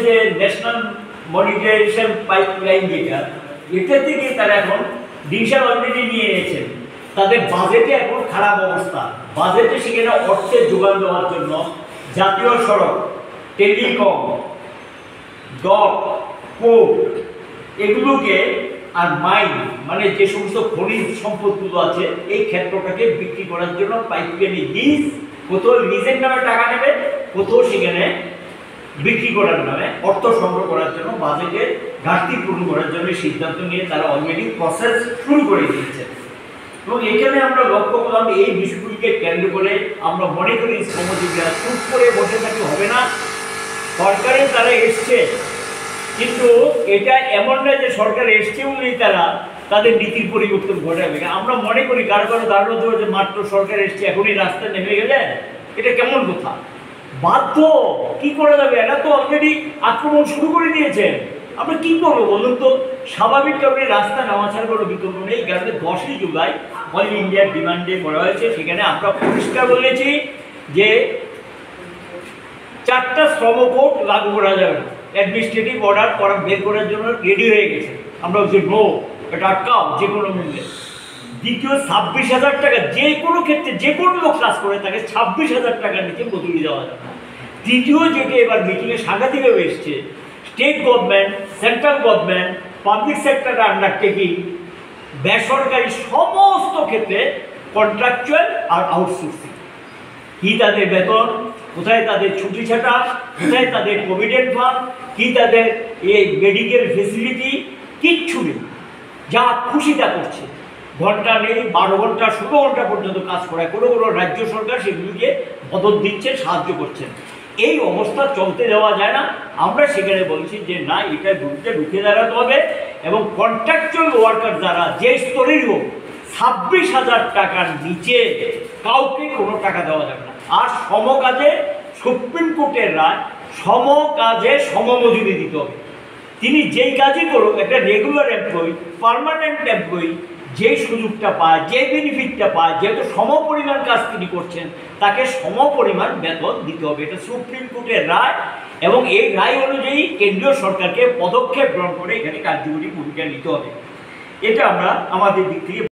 যে national monetization pipeline যেটা, এটা থেকে তারা এখন ডিসিশন অলরেডি নিয়ে নিয়েছেন। তাদের বাজেটে এখন খারাপ অবস্থা, বাজেটে সেখানে অর্থের যোগান দেওয়ার জন্য জাতীয় সড়ক, টেলিকম, ডক, পোর্ট এগুলোকে আর মাইন মানে যে সমস্ত খনিজ সম্পদগুলো আছে এই ক্ষেত্রটাকে বিক্রি করার জন্য পাইপলাইনে লিজ, কোথাও লিজের নামে টাকা নেবে, কোথাও সেখানে বিক্রি করার নামে অর্থ সংগ্রহ করার জন্য বাজেটের ঘাটতি পূরণ করার জন্য সিদ্ধান্ত নিয়ে তারা অলরেডি প্রসেস শুরু করে দিয়েছে। এবং এখানে আমরা লক্ষ্য করলাম এই বিষয়গুলিকে কেন্দ্র করে আমরা মনে করি শ্রমজীবীরা চুপ করে বসে থাকতে হবে না। সরকারের তারা এসছে, কিন্তু এটা এমন নয় যে সরকার এসছে বলেই তারা তাদের নীতির পরিবর্তন ঘটাবে। আমরা মনে করি কারো কারো ধারণা দেবো যে মাত্র সরকার এসছে এখনই রাস্তায় নেমে গেলে এটা কেমন কথা, বাধ্য কি করা যাবে, এরা তো অলরেডি আক্রমণ শুরু করে দিয়েছেন। আমরা কি করবো বলুন তো? স্বাভাবিক কারণে রাস্তা নামা ছাড়া কোনো বিকল্প নেই। কারণ 10ই জুলাই অল ইন্ডিয়ার ডিমান্ডে করা হয়েছে, সেখানে আমরা পরিষ্কার বলেছি যে 4টা শ্রম কোড লাগু করা যাবে না, অ্যাডমিনিস্ট্রেটিভ অর্ডার করা বের করার জন্য রেডি হয়ে গেছে। আমরা বলছি নো, এটা আটকাও যে কোনো মূল্যে। দ্বিতীয় 26,000 টাকা, যে কোনো ক্ষেত্রে যে কোনো লোক কাজ করে তাকে 26,000 টাকার নিচে বদলি দেওয়া যাবে না। তৃতীয় যেটা এবার মিটিংয়ে সাংঘাতিকভাবে এসছে, state government, central government, public sector undertaking, বেসরকারি সমস্ত ক্ষেত্রে কন্ট্রাকচুয়াল আর আউটসোর্সিং, কি তাদের বেতন, কোথায় তাদের ছুটি ছাটা, কোথায় তাদের প্রভিডেন্ট ফান্ড, কি তাদের এই মেডিকেল ফেসিলিটি, কিচ্ছু নেই। যা খুশি তা করছে, ঘন্টা নেই, 12 ঘন্টা 16 ঘন্টা পর্যন্ত কাজ করায়। কোনো কোনো রাজ্য সরকার সেগুলিকে মদত দিচ্ছে, সাহায্য করছেন। এই অবস্থা চলতে দেওয়া যায় না। আমরা সেখানে বলছি যে না, এটা বিরুদ্ধে রুখে দাঁড়াতে হবে এবং কন্ট্রাকচুয়াল ওয়ার্কার যারা যে স্তরেরই হোক 26,000 টাকার নিচে কাউকে কোনো টাকা দেওয়া যাবে না। আর সমকাজে সুপ্রিম কোর্টের রায়, সমকাজে সমমজুরি দিতে হবে। তিনি যেই কাজই করুক, একটা রেগুলার এমপ্লয়ি, পার্মানেন্ট এমপ্লয়ি যে সুযোগটা পায়, যে বেনিফিটটা পায়, যেহেতু সমপরিমাণ কাজ তিনি করছেন, তাকে সমপরিমাণ বেতন দিতে হবে। এটা সুপ্রিম কোর্টের রায় এবং এই রায় অনুযায়ী কেন্দ্রীয় সরকারকে পদক্ষেপ গ্রহণ করে এখানে কার্যকরী ভূমিকা নিতে হবে। এটা আমরা আমাদের দিক থেকে